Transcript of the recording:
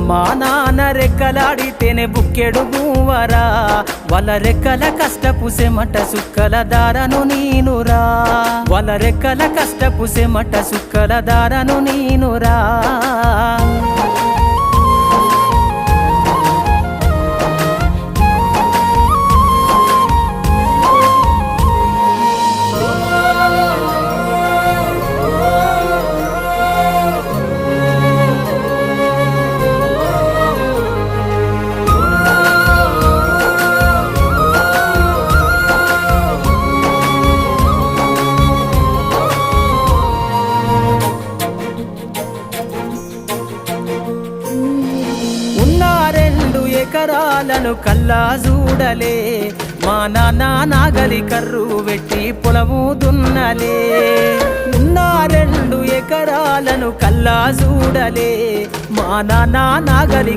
అమ్మా నాన్న రెక్కలాడితేనే బుక్కెడు గువ్వరా వాళ్ళ రెక్కల కష్టపు సెమట సుక్కల దారను నీనురా వాళ్ళ రెక్కల కష్టపు సెమట సుక్కల దారను నీనురా ఎకరాలను కల్లా చూడలే మా నాన్న నాగలి కర్రు వెట్టి పొలము దున్నలే ఉన్న 2 ఎకరాలను కల్లా చూడలే మా నాన్న నాగలి